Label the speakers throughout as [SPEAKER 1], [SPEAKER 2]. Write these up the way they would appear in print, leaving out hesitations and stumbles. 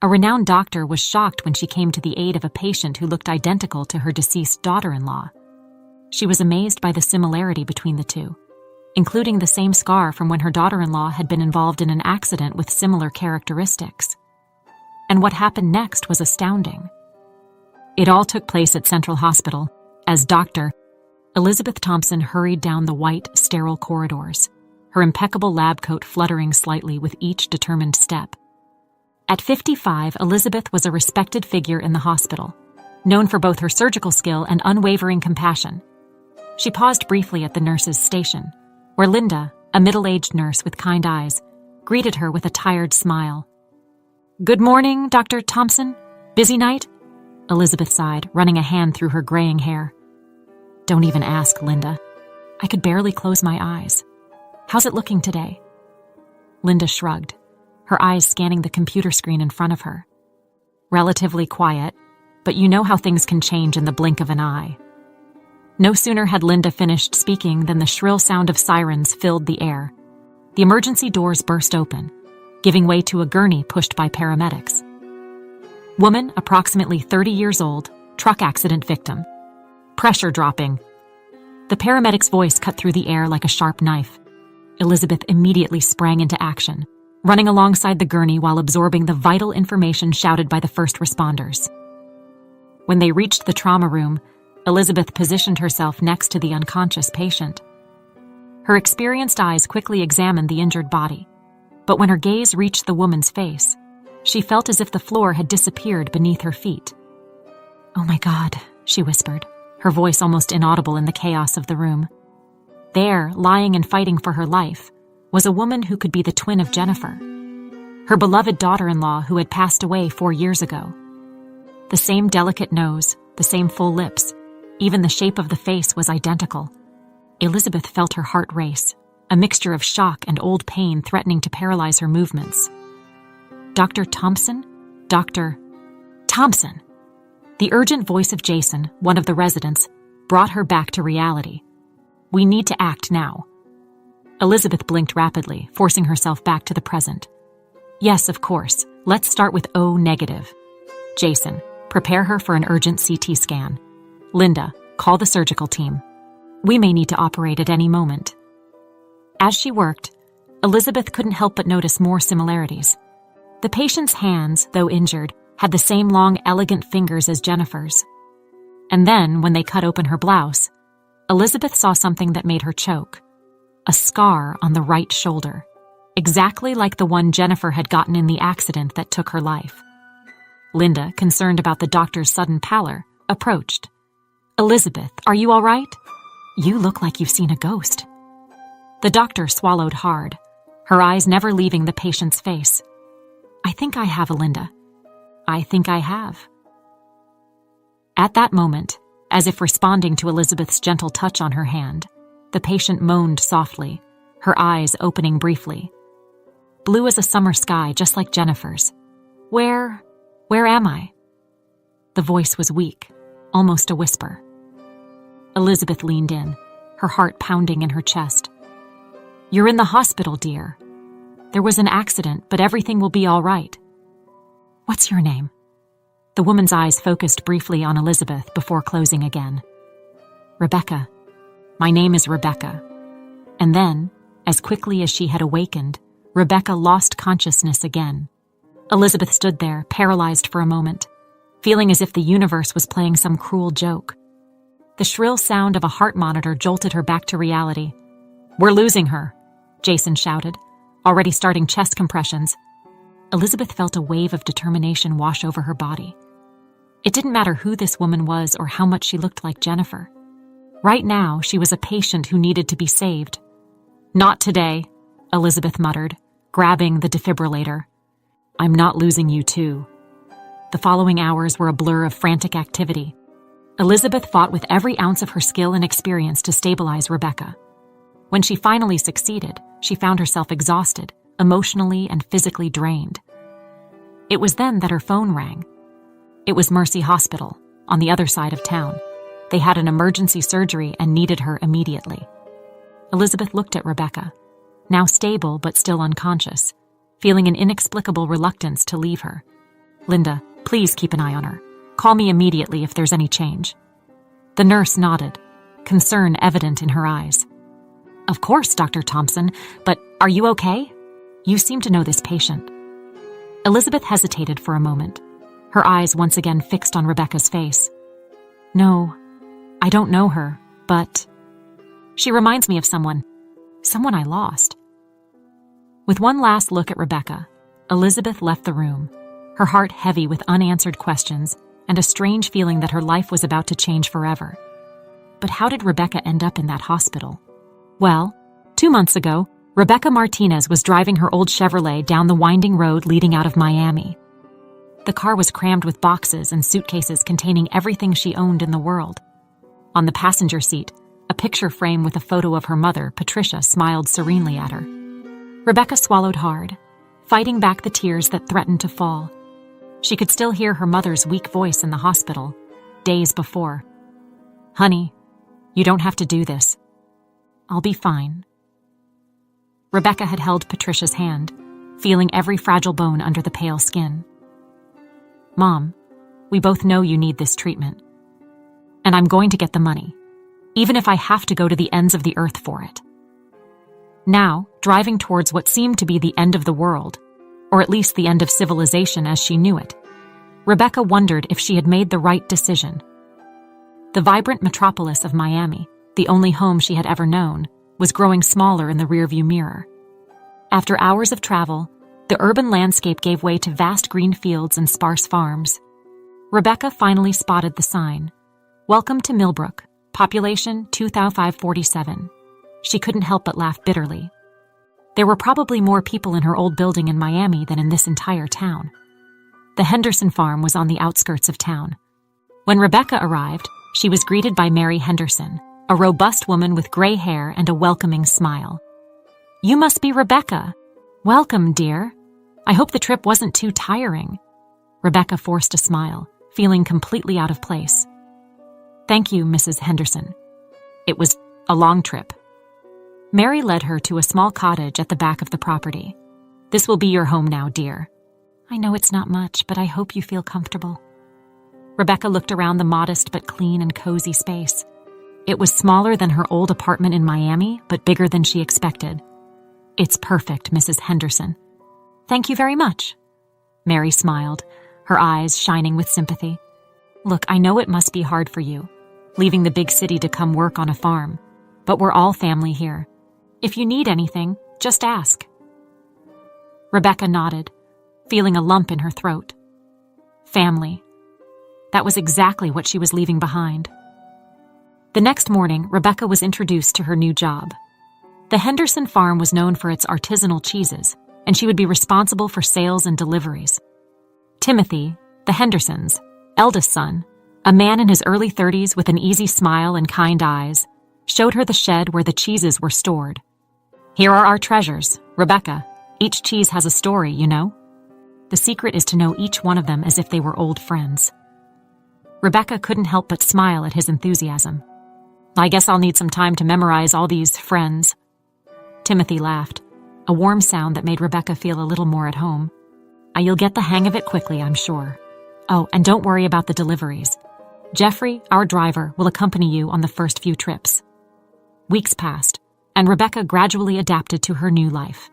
[SPEAKER 1] A renowned doctor was shocked when she came to the aid of a patient who looked identical to her deceased daughter-in-law. She was amazed by the similarity between the two, including the same scar from when her daughter-in-law had been involved in an accident with similar characteristics. And what happened next was astounding. It all took place at Central Hospital, as Dr. Elizabeth Thompson hurried down the white, sterile corridors, her impeccable lab coat fluttering slightly with each determined step. At 55, Elizabeth was a respected figure in the hospital, known for both her surgical skill and unwavering compassion. She paused briefly at the nurse's station, where Linda, a middle-aged nurse with kind eyes, greeted her with a tired smile. "Good morning, Dr. Thompson. Busy night?" Elizabeth sighed, running a hand through her graying hair. "Don't even ask, Linda. I could barely close my eyes. How's it looking today?" Linda shrugged, her eyes scanning the computer screen in front of her. "Relatively quiet, but you know how things can change in the blink of an eye." No sooner had Linda finished speaking than the shrill sound of sirens filled the air. The emergency doors burst open, giving way to a gurney pushed by paramedics. Woman, approximately 30 years old, truck accident victim. Pressure dropping. The paramedic's voice cut through the air like a sharp knife. Elizabeth immediately sprang into action, running alongside the gurney while absorbing the vital information shouted by the first responders. When they reached the trauma room, Elizabeth positioned herself next to the unconscious patient. Her experienced eyes quickly examined the injured body, but when her gaze reached the woman's face, she felt as if the floor had disappeared beneath her feet. "Oh my God," she whispered, her voice almost inaudible in the chaos of the room. There, lying and fighting for her life, was a woman who could be the twin of Jennifer, her beloved daughter-in-law who had passed away 4 years ago. The same delicate nose, the same full lips, even the shape of the face was identical. Elizabeth felt her heart race, a mixture of shock and old pain threatening to paralyze her movements. "Dr. Thompson? Dr. Thompson!" The urgent voice of Jason, one of the residents, brought her back to reality. "We need to act now." Elizabeth blinked rapidly, forcing herself back to the present. "Yes, of course. Let's start with O negative. Jason, prepare her for an urgent CT scan. Linda, call the surgical team. We may need to operate at any moment." As she worked, Elizabeth couldn't help but notice more similarities. The patient's hands, though injured, had the same long, elegant fingers as Jennifer's. And then, when they cut open her blouse, Elizabeth saw something that made her choke. A scar on the right shoulder, exactly like the one Jennifer had gotten in the accident that took her life. Linda, concerned about the doctor's sudden pallor, approached. "Elizabeth, are you all right? You look like you've seen a ghost." The doctor swallowed hard, her eyes never leaving the patient's face. "I think I have, Linda. I think I have." At that moment, as if responding to Elizabeth's gentle touch on her hand, the patient moaned softly, her eyes opening briefly. "Blue as a summer sky, just like Jennifer's. Where am I?" The voice was weak, almost a whisper. Elizabeth leaned in, her heart pounding in her chest. "You're in the hospital, dear. There was an accident, but everything will be all right. What's your name?" The woman's eyes focused briefly on Elizabeth before closing again. "Rebecca. My name is Rebecca." And then, as quickly as she had awakened, Rebecca lost consciousness again. Elizabeth stood there, paralyzed for a moment, feeling as if the universe was playing some cruel joke. The shrill sound of a heart monitor jolted her back to reality. "We're losing her," Jason shouted, already starting chest compressions. Elizabeth felt a wave of determination wash over her body. It didn't matter who this woman was or how much she looked like Jennifer. Right now, she was a patient who needed to be saved. "Not today," Elizabeth muttered, grabbing the defibrillator. "I'm not losing you too." The following hours were a blur of frantic activity. Elizabeth fought with every ounce of her skill and experience to stabilize Rebecca. When she finally succeeded, she found herself exhausted, emotionally and physically drained. It was then that her phone rang. It was Mercy Hospital, on the other side of town. They had an emergency surgery and needed her immediately. Elizabeth looked at Rebecca, now stable but still unconscious, feeling an inexplicable reluctance to leave her. Linda, please keep an eye on her. Call me immediately if there's any change." The nurse nodded, concern evident in her eyes. "Of course, Dr. Thompson, but are you okay? You seem to know this patient." Elizabeth hesitated for a moment, her eyes once again fixed on Rebecca's face. "No, I don't know her, but she reminds me of someone I lost." With one last look at Rebecca, Elizabeth left the room, her heart heavy with unanswered questions and a strange feeling that her life was about to change forever. But how did Rebecca end up in that hospital? Well, 2 months ago, Rebecca Martinez was driving her old Chevrolet down the winding road leading out of Miami. The car was crammed with boxes and suitcases containing everything she owned in the world. On the passenger seat, a picture frame with a photo of her mother, Patricia, smiled serenely at her. Rebecca swallowed hard, fighting back the tears that threatened to fall. She could still hear her mother's weak voice in the hospital, days before. "Honey, you don't have to do this. I'll be fine." Rebecca had held Patricia's hand, feeling every fragile bone under the pale skin. "Mom, we both know you need this treatment. And I'm going to get the money, even if I have to go to the ends of the earth for it." Now, driving towards what seemed to be the end of the world, or at least the end of civilization as she knew it, Rebecca wondered if she had made the right decision. The vibrant metropolis of Miami, the only home she had ever known, was growing smaller in the rearview mirror. After hours of travel, the urban landscape gave way to vast green fields and sparse farms. Rebecca finally spotted the sign, "Welcome to Millbrook, population 2,547. She couldn't help but laugh bitterly. There were probably more people in her old building in Miami than in this entire town. The Henderson farm was on the outskirts of town. When Rebecca arrived, she was greeted by Mary Henderson, a robust woman with gray hair and a welcoming smile. "You must be Rebecca. Welcome, dear. I hope the trip wasn't too tiring." Rebecca forced a smile, feeling completely out of place. "Thank you, Mrs. Henderson. It was a long trip." Mary led her to a small cottage at the back of the property. "This will be your home now, dear." "I know it's not much, but I hope you feel comfortable." Rebecca looked around the modest but clean and cozy space. It was smaller than her old apartment in Miami, but bigger than she expected. "It's perfect, Mrs. Henderson." "Thank you very much." Mary smiled, her eyes shining with sympathy. "Look, I know it must be hard for you, leaving the big city to come work on a farm, but we're all family here. If you need anything, just ask." Rebecca nodded, feeling a lump in her throat. Family. That was exactly what she was leaving behind. The next morning, Rebecca was introduced to her new job. The Henderson farm was known for its artisanal cheeses, and she would be responsible for sales and deliveries. Timothy, the Hendersons' eldest son, a man in his early 30s with an easy smile and kind eyes, showed her the shed where the cheeses were stored. "Here are our treasures, Rebecca. Each cheese has a story, you know. The secret is to know each one of them as if they were old friends." Rebecca couldn't help but smile at his enthusiasm. "I guess I'll need some time to memorize all these friends." Timothy laughed, a warm sound that made Rebecca feel a little more at home. "You'll get the hang of it quickly, I'm sure. Oh, and don't worry about the deliveries. Jeffrey, our driver, will accompany you on the first few trips." Weeks passed, and Rebecca gradually adapted to her new life.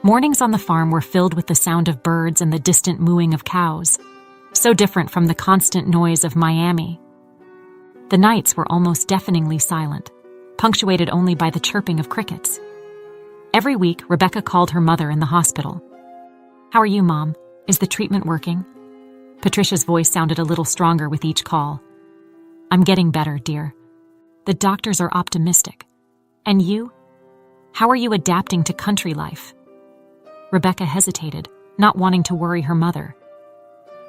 [SPEAKER 1] Mornings on the farm were filled with the sound of birds and the distant mooing of cows, so different from the constant noise of Miami. The nights were almost deafeningly silent, punctuated only by the chirping of crickets. Every week, Rebecca called her mother in the hospital. "How are you, Mom? Is the treatment working?" Patricia's voice sounded a little stronger with each call. "I'm getting better, dear. The doctors are optimistic. And you? How are you adapting to country life?" Rebecca hesitated, not wanting to worry her mother.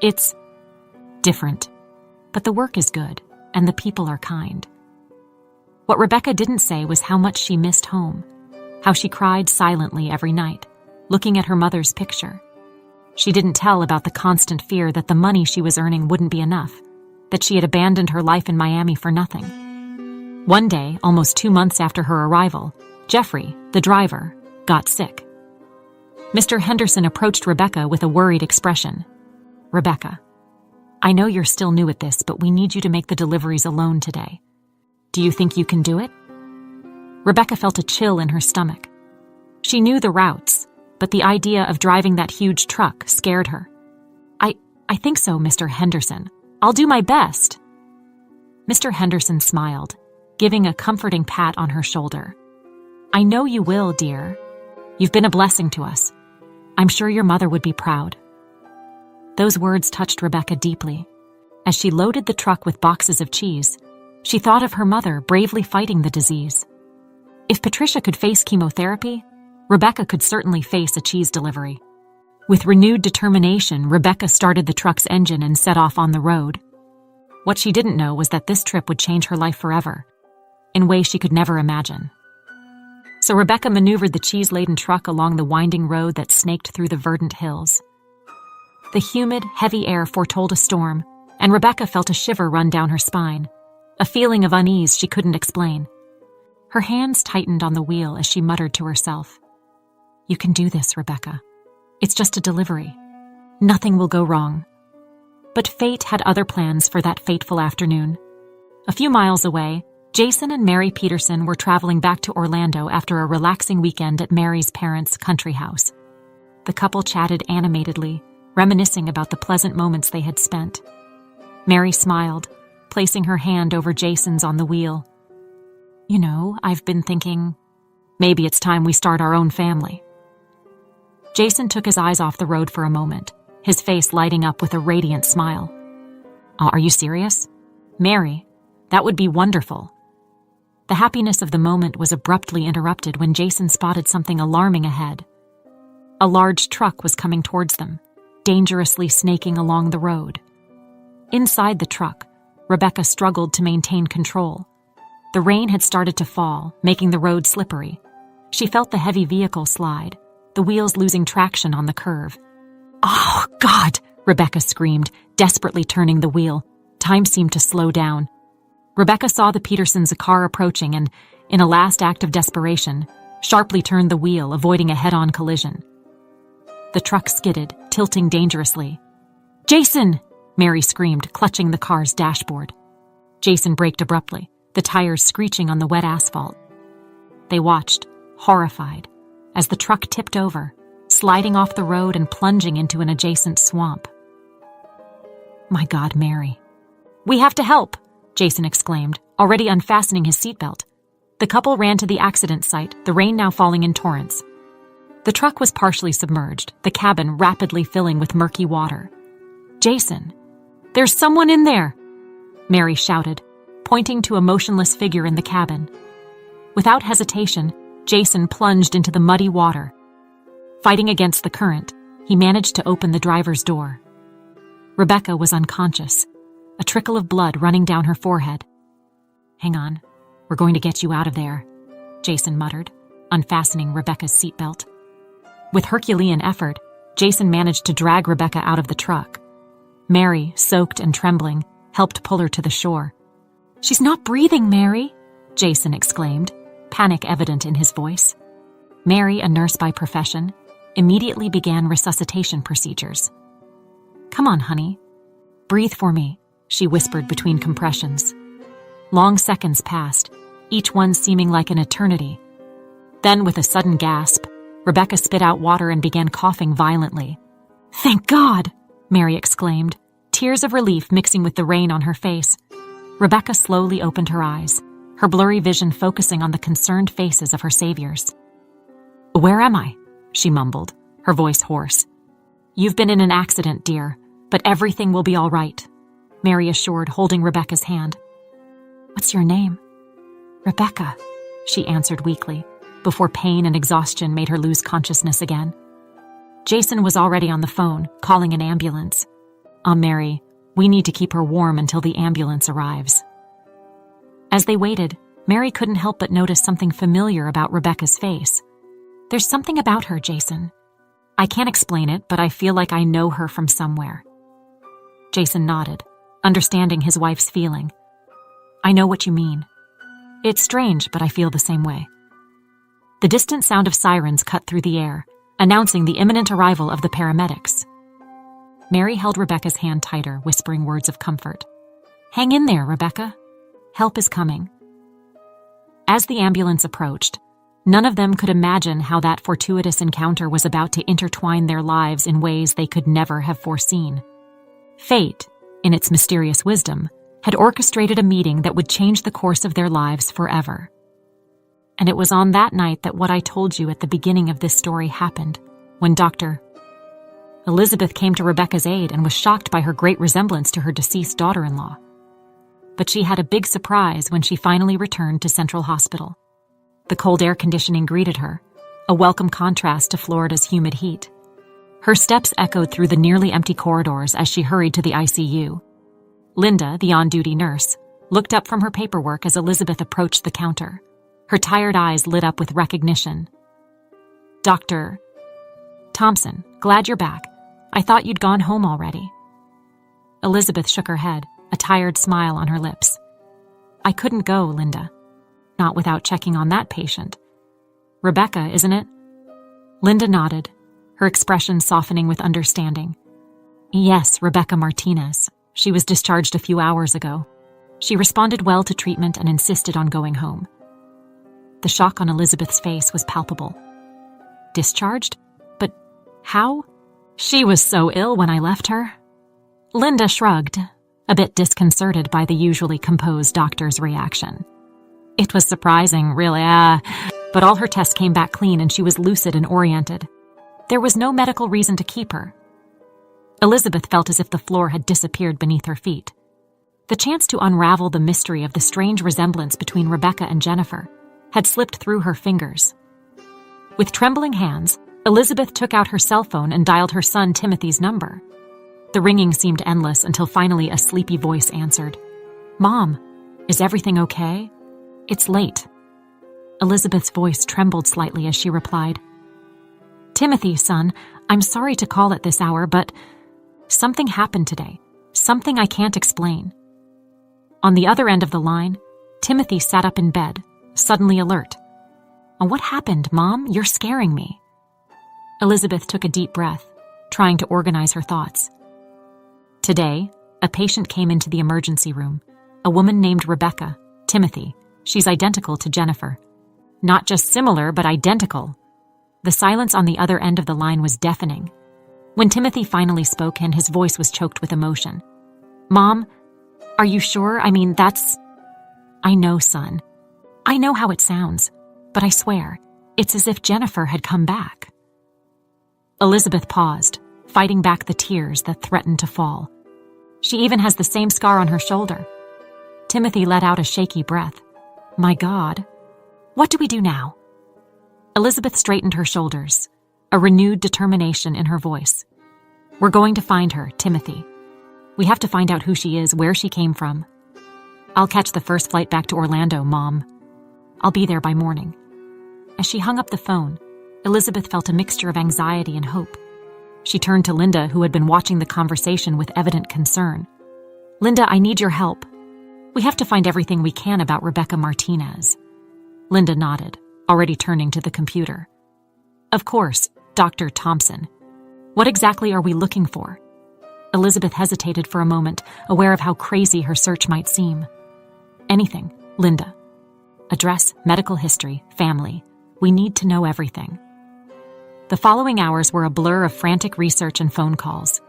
[SPEAKER 1] "It's different, but the work is good, and the people are kind." What Rebecca didn't say was how much she missed home, how she cried silently every night, looking at her mother's picture. She didn't tell about the constant fear that the money she was earning wouldn't be enough, that she had abandoned her life in Miami for nothing. One day, almost 2 months after her arrival, Jeffrey, the driver, got sick. Mr. Henderson approached Rebecca with a worried expression. Rebecca, I know you're still new at this, but we need you to make the deliveries alone today. Do you think you can do it? Rebecca felt a chill in her stomach. She knew the routes, but the idea of driving that huge truck scared her. I think so, Mr. Henderson. I'll do my best. Mr. Henderson smiled, giving a comforting pat on her shoulder. I know you will, dear. You've been a blessing to us. I'm sure your mother would be proud. Those words touched Rebecca deeply. As she loaded the truck with boxes of cheese, she thought of her mother bravely fighting the disease. If Patricia could face chemotherapy, Rebecca could certainly face a cheese delivery. With renewed determination, Rebecca started the truck's engine and set off on the road. What she didn't know was that this trip would change her life forever, in ways she could never imagine. So Rebecca maneuvered the cheese-laden truck along the winding road that snaked through the verdant hills. The humid, heavy air foretold a storm, and Rebecca felt a shiver run down her spine, a feeling of unease she couldn't explain. Her hands tightened on the wheel as she muttered to herself, You can do this, Rebecca. It's just a delivery. Nothing will go wrong. But fate had other plans for that fateful afternoon. A few miles away, Jason and Mary Peterson were traveling back to Orlando after a relaxing weekend at Mary's parents' country house. The couple chatted animatedly, reminiscing about the pleasant moments they had spent. Mary smiled, placing her hand over Jason's on the wheel. You know, I've been thinking, maybe it's time we start our own family. Jason took his eyes off the road for a moment, his face lighting up with a radiant smile. Are you serious? Mary, that would be wonderful. The happiness of the moment was abruptly interrupted when Jason spotted something alarming ahead. A large truck was coming towards them, dangerously snaking along the road. Inside the truck, Rebecca struggled to maintain control. The rain had started to fall, making the road slippery. She felt the heavy vehicle slide, the wheels losing traction on the curve. Oh, God! Rebecca screamed, desperately turning the wheel. Time seemed to slow down. Rebecca saw the Petersons' car approaching and, in a last act of desperation, sharply turned the wheel, avoiding a head-on collision. The truck skidded, tilting dangerously. Jason! Mary screamed, clutching the car's dashboard. Jason braked abruptly, the tires screeching on the wet asphalt. They watched, horrified, as the truck tipped over, sliding off the road and plunging into an adjacent swamp. My God, Mary. We have to help, Jason exclaimed, already unfastening his seatbelt. The couple ran to the accident site, the rain now falling in torrents. The truck was partially submerged, the cabin rapidly filling with murky water. Jason, there's someone in there, Mary shouted, pointing to a motionless figure in the cabin. Without hesitation, Jason plunged into the muddy water. Fighting against the current, he managed to open the driver's door. Rebecca was unconscious, a trickle of blood running down her forehead. Hang on, we're going to get you out of there, Jason muttered, unfastening Rebecca's seatbelt. With Herculean effort, Jason managed to drag Rebecca out of the truck. Mary, soaked and trembling, helped pull her to the shore. She's not breathing, Mary, Jason exclaimed, panic evident in his voice. Mary, a nurse by profession, immediately began resuscitation procedures. Come on, honey. Breathe for me, she whispered between compressions. Long seconds passed, each one seeming like an eternity. Then, with a sudden gasp, Rebecca spit out water and began coughing violently. Thank God, Mary exclaimed, tears of relief mixing with the rain on her face. Rebecca slowly opened her eyes, her blurry vision focusing on the concerned faces of her saviors. Where am I? She mumbled, her voice hoarse. You've been in an accident, dear, but everything will be all right, Mary assured, holding Rebecca's hand. What's your name? Rebecca, she answered weakly, before pain and exhaustion made her lose consciousness again. Jason was already on the phone, calling an ambulance. Mary, we need to keep her warm until the ambulance arrives. As they waited, Mary couldn't help but notice something familiar about Rebecca's face. There's something about her, Jason. I can't explain it, but I feel like I know her from somewhere. Jason nodded, understanding his wife's feeling. I know what you mean. It's strange, but I feel the same way. The distant sound of sirens cut through the air, announcing the imminent arrival of the paramedics. Mary held Rebecca's hand tighter, whispering words of comfort. "Hang in there, Rebecca. Help is coming." As the ambulance approached, none of them could imagine how that fortuitous encounter was about to intertwine their lives in ways they could never have foreseen. Fate, in its mysterious wisdom, had orchestrated a meeting that would change the course of their lives forever. And it was on that night that what I told you at the beginning of this story happened, when Dr. Elizabeth came to Rebecca's aid and was shocked by her great resemblance to her deceased daughter-in-law. But she had a big surprise when she finally returned to Central Hospital. The cold air conditioning greeted her, a welcome contrast to Florida's humid heat. Her steps echoed through the nearly empty corridors as she hurried to the ICU. Linda, the on-duty nurse, looked up from her paperwork as Elizabeth approached the counter. Her tired eyes lit up with recognition. "Dr. Thompson, glad you're back. I thought you'd gone home already." Elizabeth shook her head, a tired smile on her lips. "I couldn't go, Linda. Not without checking on that patient. Rebecca, isn't it?" Linda nodded, her expression softening with understanding. "Yes, Rebecca Martinez. She was discharged a few hours ago. She responded well to treatment and insisted on going home." The shock on Elizabeth's face was palpable. "Discharged? But how? She was so ill when I left her." Linda shrugged, a bit disconcerted by the usually composed doctor's reaction. "It was surprising, really, but all her tests came back clean and she was lucid and oriented. There was no medical reason to keep her." Elizabeth felt as if the floor had disappeared beneath her feet. The chance to unravel the mystery of the strange resemblance between Rebecca and Jennifer had slipped through her fingers. With trembling hands, Elizabeth took out her cell phone and dialed her son Timothy's number. The ringing seemed endless until finally a sleepy voice answered. "Mom, is everything okay? It's late." Elizabeth's voice trembled slightly as she replied, "Timothy, son, I'm sorry to call at this hour, but something happened today. Something I can't explain." On the other end of the line, Timothy sat up in bed, suddenly alert. "What happened, Mom? You're scaring me." Elizabeth took a deep breath, trying to organize her thoughts. Today, a patient came into the emergency room, a woman named Rebecca, Timothy. She's identical to Jennifer. Not just similar, but identical. The silence on the other end of the line was deafening. When Timothy finally spoke and his voice was choked with emotion. "Mom, are you sure? I mean, I know, son. I know how it sounds, but I swear, it's as if Jennifer had come back." Elizabeth paused, fighting back the tears that threatened to fall. "She even has the same scar on her shoulder." Timothy let out a shaky breath. "My God. What do we do now?" Elizabeth straightened her shoulders, a renewed determination in her voice. "We're going to find her, Timothy. We have to find out who she is, where she came from. I'll catch the first flight back to Orlando, Mom. I'll be there by morning." As she hung up the phone, Elizabeth felt a mixture of anxiety and hope. She turned to Linda, who had been watching the conversation with evident concern. "Linda, I need your help. We have to find everything we can about Rebecca Martinez." Linda nodded, already turning to the computer. "Of course, Dr. Thompson. What exactly are we looking for?" Elizabeth hesitated for a moment, aware of how crazy her search might seem. "Anything, Linda. Address, medical history, family. We need to know everything." The following hours were a blur of frantic research and phone calls.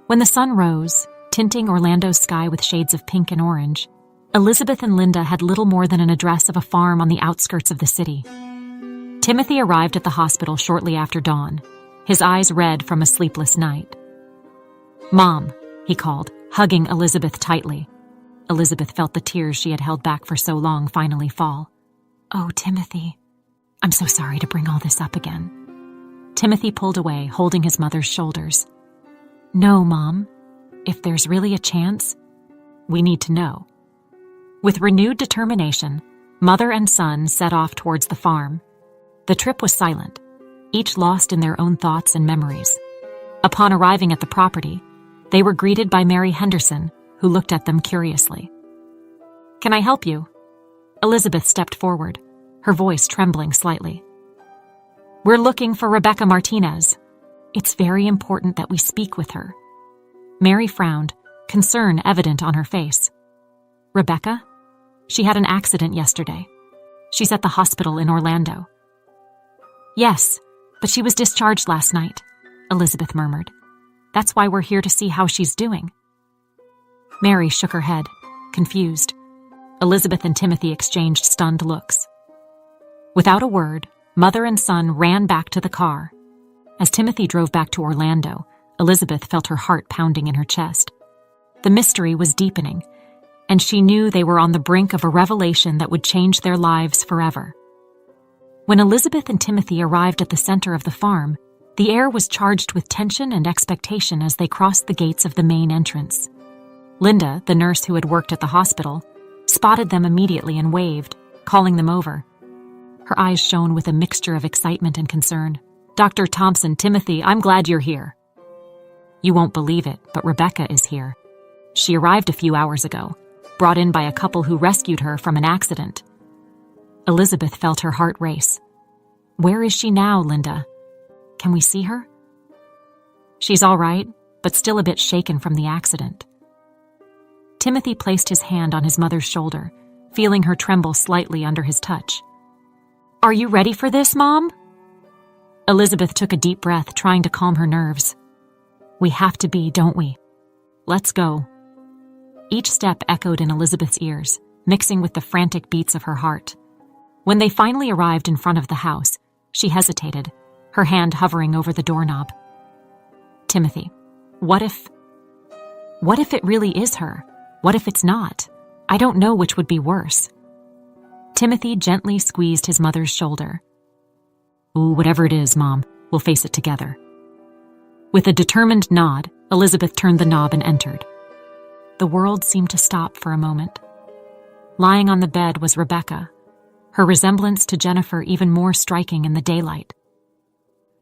[SPEAKER 1] When the sun rose, tinting Orlando's sky with shades of pink and orange, Elizabeth and Linda had little more than an address of a farm on the outskirts of the city. Timothy arrived at the hospital shortly after dawn, his eyes red from a sleepless night. "Mom," he called, hugging Elizabeth tightly. Elizabeth felt the tears she had held back for so long finally fall. "Oh, Timothy, I'm so sorry to bring all this up again." Timothy pulled away, holding his mother's shoulders. "No, Mom. If there's really a chance, we need to know." With renewed determination, mother and son set off towards the farm. The trip was silent, each lost in their own thoughts and memories. Upon arriving at the property, they were greeted by Mary Henderson, who looked at them curiously. "Can I help you?" Elizabeth stepped forward, her voice trembling slightly. "We're looking for Rebecca Martinez. It's very important that we speak with her." Mary frowned, concern evident on her face. Rebecca? She had an accident yesterday. She's at the hospital in Orlando. Yes, but she was discharged last night, Elizabeth murmured. That's why we're here to see how she's doing. Mary shook her head, confused. Elizabeth and Timothy exchanged stunned looks. Without a word, mother and son ran back to the car. As Timothy drove back to Orlando, Elizabeth felt her heart pounding in her chest. The mystery was deepening, and she knew they were on the brink of a revelation that would change their lives forever. When Elizabeth and Timothy arrived at the center of the farm, the air was charged with tension and expectation as they crossed the gates of the main entrance. Linda, the nurse who had worked at the hospital, spotted them immediately and waved, calling them over. Her eyes shone with a mixture of excitement and concern. Dr. Thompson, Timothy, I'm glad you're here. You won't believe it, but Rebecca is here. She arrived a few hours ago, brought in by a couple who rescued her from an accident. Elizabeth felt her heart race. Where is she now, Linda? Can we see her? She's all right, but still a bit shaken from the accident. Timothy placed his hand on his mother's shoulder, feeling her tremble slightly under his touch. Are you ready for this, Mom? Elizabeth took a deep breath, trying to calm her nerves. We have to be, don't we? Let's go. Each step echoed in Elizabeth's ears, mixing with the frantic beats of her heart. When they finally arrived in front of the house, she hesitated, her hand hovering over the doorknob. Timothy, what if it really is her? What if it's not? I don't know which would be worse. Timothy gently squeezed his mother's shoulder. Ooh, whatever it is, Mom, we'll face it together. With a determined nod, Elizabeth turned the knob and entered. The world seemed to stop for a moment. Lying on the bed was Rebecca, her resemblance to Jennifer even more striking in the daylight.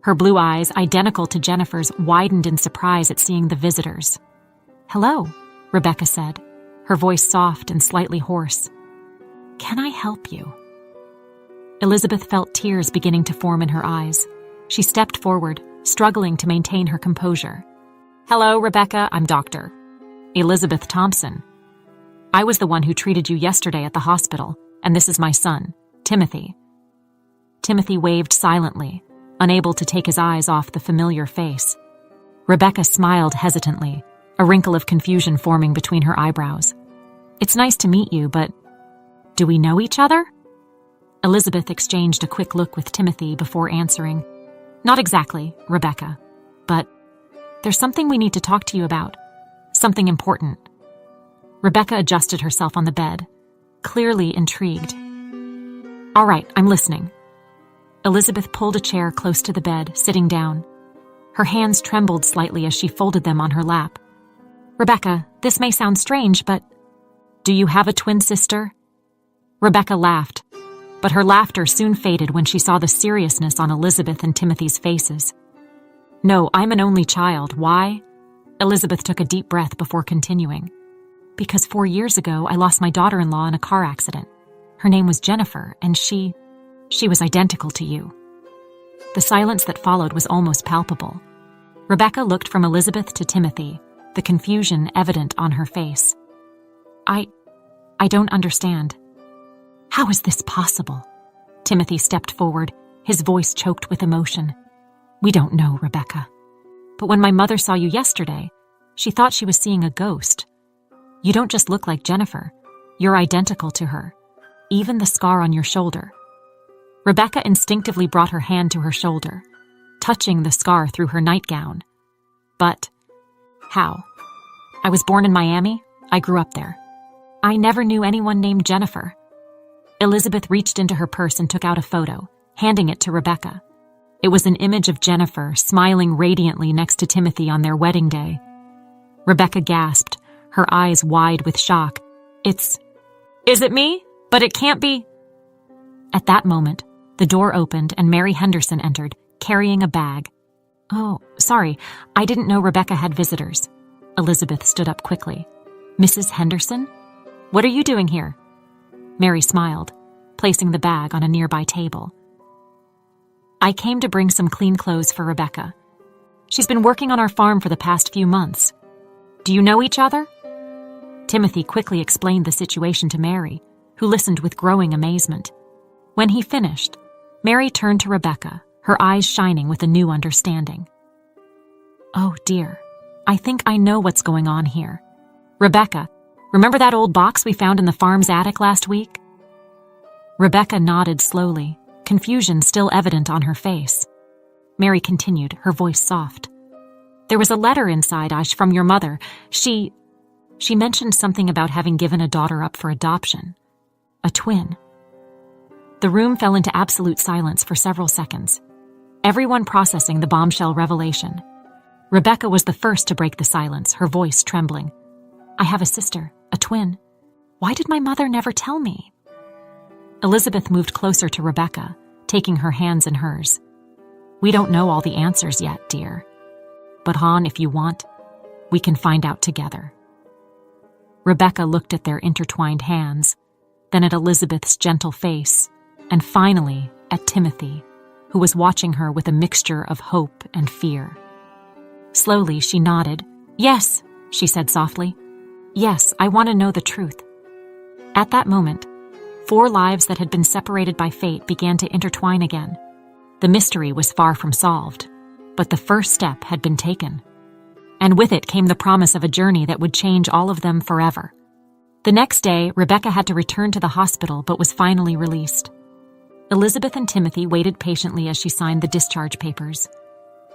[SPEAKER 1] Her blue eyes, identical to Jennifer's, widened in surprise at seeing the visitors. Hello, Rebecca said, her voice soft and slightly hoarse. Can I help you? Elizabeth felt tears beginning to form in her eyes. She stepped forward, struggling to maintain her composure. Hello, Rebecca, I'm Dr. Elizabeth Thompson. I was the one who treated you yesterday at the hospital, and this is my son, Timothy. Timothy waved silently, unable to take his eyes off the familiar face. Rebecca smiled hesitantly, a wrinkle of confusion forming between her eyebrows. It's nice to meet you, but do we know each other? Elizabeth exchanged a quick look with Timothy before answering. Not exactly, Rebecca, but there's something we need to talk to you about. Something important. Rebecca adjusted herself on the bed, clearly intrigued. All right, I'm listening. Elizabeth pulled a chair close to the bed, sitting down. Her hands trembled slightly as she folded them on her lap. Rebecca, this may sound strange, but do you have a twin sister? Rebecca laughed, but her laughter soon faded when she saw the seriousness on Elizabeth and Timothy's faces. No, I'm an only child. Why? Elizabeth took a deep breath before continuing. Because 4 years ago, I lost my daughter-in-law in a car accident. Her name was Jennifer, and she was identical to you. The silence that followed was almost palpable. Rebecca looked from Elizabeth to Timothy, the confusion evident on her face. I don't understand. How is this possible? Timothy stepped forward, his voice choked with emotion. We don't know, Rebecca. But when my mother saw you yesterday, she thought she was seeing a ghost. You don't just look like Jennifer. You're identical to her. Even the scar on your shoulder. Rebecca instinctively brought her hand to her shoulder, touching the scar through her nightgown. But how? I was born in Miami. I grew up there. I never knew anyone named Jennifer. Elizabeth reached into her purse and took out a photo, handing it to Rebecca. It was an image of Jennifer smiling radiantly next to Timothy on their wedding day. Rebecca gasped, her eyes wide with shock. Is it me? But it can't be. At that moment, the door opened and Mary Henderson entered, carrying a bag. Oh, sorry, I didn't know Rebecca had visitors. Elizabeth stood up quickly. Mrs. Henderson? What are you doing here? Mary smiled, placing the bag on a nearby table. I came to bring some clean clothes for Rebecca. She's been working on our farm for the past few months. Do you know each other? Timothy quickly explained the situation to Mary, who listened with growing amazement. When he finished, Mary turned to Rebecca, her eyes shining with a new understanding. Oh dear, I think I know what's going on here. Rebecca, remember that old box we found in the farm's attic last week? Rebecca nodded slowly, confusion still evident on her face. Mary continued, her voice soft. There was a letter inside, Ash, from your mother. She mentioned something about having given a daughter up for adoption. A twin. The room fell into absolute silence for several seconds, everyone processing the bombshell revelation. Rebecca was the first to break the silence, her voice trembling. I have a sister, a twin. Why did my mother never tell me? Elizabeth moved closer to Rebecca, taking her hands in hers. We don't know all the answers yet, dear. But Han, if you want, we can find out together. Rebecca looked at their intertwined hands, then at Elizabeth's gentle face, and finally at Timothy, who was watching her with a mixture of hope and fear. Slowly, she nodded. Yes, she said softly. Yes, I want to know the truth. At that moment, 4 lives that had been separated by fate began to intertwine again. The mystery was far from solved, but the first step had been taken. And with it came the promise of a journey that would change all of them forever. The next day, Rebecca had to return to the hospital but was finally released. Elizabeth and Timothy waited patiently as she signed the discharge papers,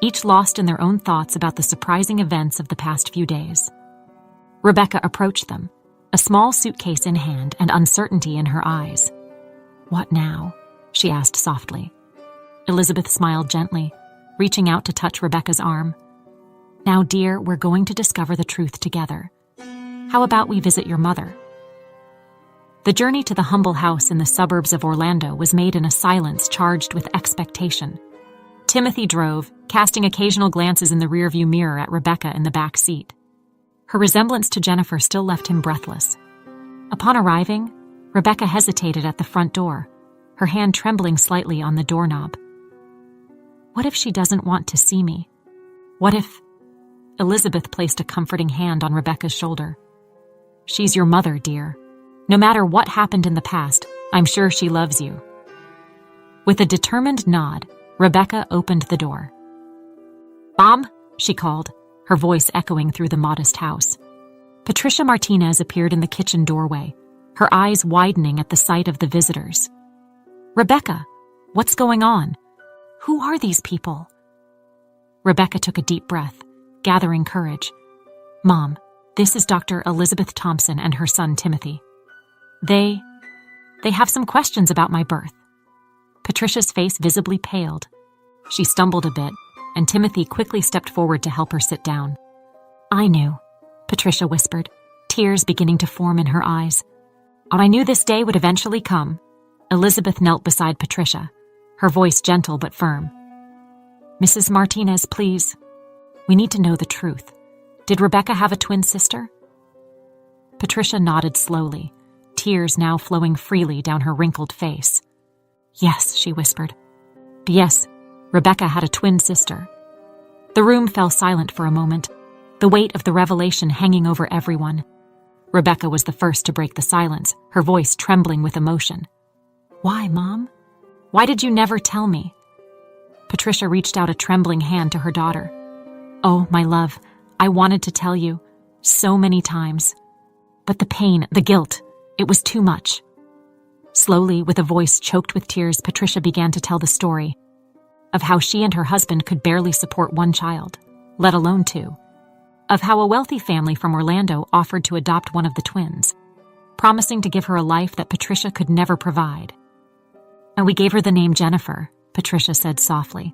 [SPEAKER 1] each lost in their own thoughts about the surprising events of the past few days. Rebecca approached them, a small suitcase in hand and uncertainty in her eyes. What now? She asked softly. Elizabeth smiled gently, reaching out to touch Rebecca's arm. Now, dear, we're going to discover the truth together. How about we visit your mother? The journey to the humble house in the suburbs of Orlando was made in a silence charged with expectation. Timothy drove, casting occasional glances in the rearview mirror at Rebecca in the back seat. Her resemblance to Jennifer still left him breathless. Upon arriving, Rebecca hesitated at the front door, her hand trembling slightly on the doorknob. What if she doesn't want to see me? What if... Elizabeth placed a comforting hand on Rebecca's shoulder. She's your mother, dear. No matter what happened in the past, I'm sure she loves you. With a determined nod, Rebecca opened the door. Mom, she called, her voice echoing through the modest house. Patricia Martinez appeared in the kitchen doorway, her eyes widening at the sight of the visitors. Rebecca, what's going on? Who are these people? Rebecca took a deep breath, gathering courage. Mom, this is Dr. Elizabeth Thompson and her son Timothy. They have some questions about my birth. Patricia's face visibly paled. She stumbled a bit, and Timothy quickly stepped forward to help her sit down. I knew, Patricia whispered, tears beginning to form in her eyes. I knew this day would eventually come. Elizabeth knelt beside Patricia, her voice gentle but firm. Mrs. Martinez, please. We need to know the truth. Did Rebecca have a twin sister? Patricia nodded slowly, tears now flowing freely down her wrinkled face. Yes, she whispered. Yes, Rebecca had a twin sister. The room fell silent for a moment, the weight of the revelation hanging over everyone. Rebecca was the first to break the silence, her voice trembling with emotion. Why, Mom? Why did you never tell me? Patricia reached out a trembling hand to her daughter. Oh, my love, I wanted to tell you, so many times. But the pain, the guilt, it was too much. Slowly, with a voice choked with tears, Patricia began to tell the story of how she and her husband could barely support one child, let alone 2. Of how a wealthy family from Orlando offered to adopt one of the twins, promising to give her a life that Patricia could never provide. And we gave her the name Jennifer, Patricia said softly,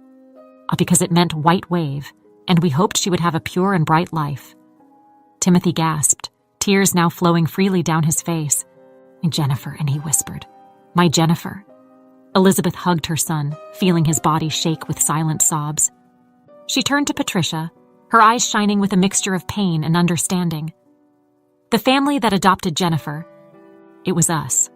[SPEAKER 1] because it meant white wave, and we hoped she would have a pure and bright life. Timothy gasped, tears now flowing freely down his face. Jennifer, and he whispered, my Jennifer. Elizabeth hugged her son, feeling his body shake with silent sobs. She turned to Patricia, her eyes shining with a mixture of pain and understanding. The family that adopted Jennifer, it was us.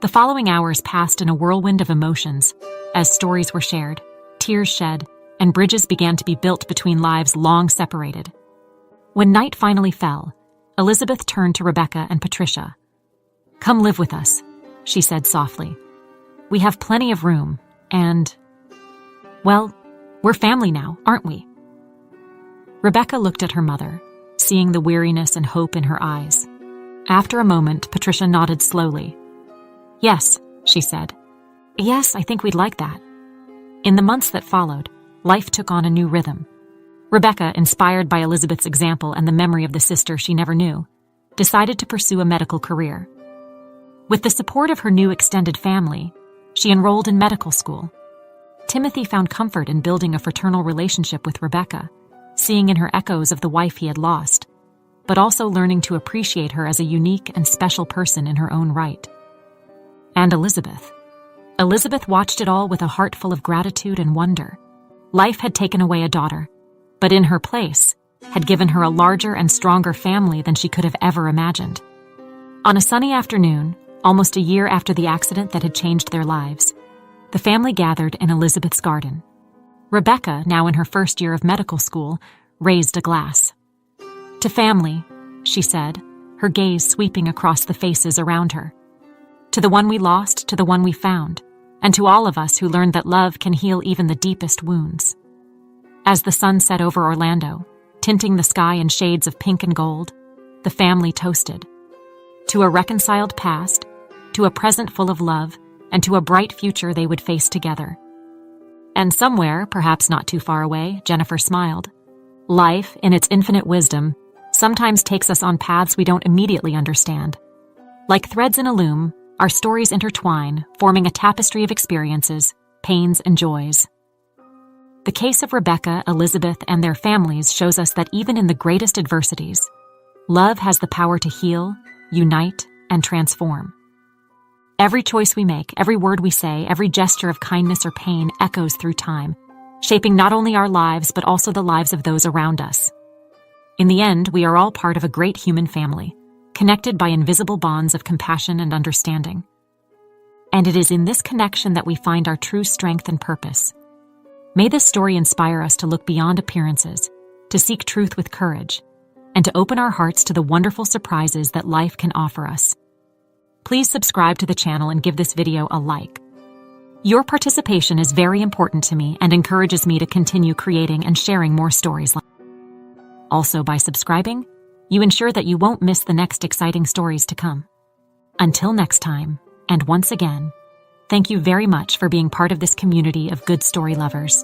[SPEAKER 1] The following hours passed in a whirlwind of emotions as stories were shared, tears shed, and bridges began to be built between lives long separated. When night finally fell, Elizabeth turned to Rebecca and Patricia. "Come live with us," she said softly. "We have plenty of room, and, well, we're family now, aren't we?" Rebecca looked at her mother, seeing the weariness and hope in her eyes. After a moment, Patricia nodded slowly. "Yes," she said. "Yes, I think we'd like that." In the months that followed, life took on a new rhythm. Rebecca, inspired by Elizabeth's example and the memory of the sister she never knew, decided to pursue a medical career. With the support of her new extended family, she enrolled in medical school. Timothy found comfort in building a fraternal relationship with Rebecca, seeing in her echoes of the wife he had lost, but also learning to appreciate her as a unique and special person in her own right. And Elizabeth. Elizabeth watched it all with a heart full of gratitude and wonder. Life had taken away a daughter, but in her place, had given her a larger and stronger family than she could have ever imagined. On a sunny afternoon, almost a year after the accident that had changed their lives, the family gathered in Elizabeth's garden. Rebecca, now in her first year of medical school, raised a glass. "To family," she said, her gaze sweeping across the faces around her. "To the one we lost, to the one we found, and to all of us who learned that love can heal even the deepest wounds." As the sun set over Orlando, tinting the sky in shades of pink and gold, the family toasted. To a reconciled past, to a present full of love, and to a bright future they would face together. And somewhere, perhaps not too far away, Jennifer smiled. Life, in its infinite wisdom, sometimes takes us on paths we don't immediately understand. Like threads in a loom, our stories intertwine, forming a tapestry of experiences, pains, and joys. The case of Rebecca, Elizabeth, and their families shows us that even in the greatest adversities, love has the power to heal, unite, and transform. Every choice we make, every word we say, every gesture of kindness or pain echoes through time, shaping not only our lives but also the lives of those around us. In the end, we are all part of a great human family, connected by invisible bonds of compassion and understanding. And it is in this connection that we find our true strength and purpose. May this story inspire us to look beyond appearances, to seek truth with courage, and to open our hearts to the wonderful surprises that life can offer us. Please subscribe to the channel and give this video a like. Your participation is very important to me and encourages me to continue creating and sharing more stories like this. Also, by subscribing, you ensure that you won't miss the next exciting stories to come. Until next time, and once again, thank you very much for being part of this community of good story lovers.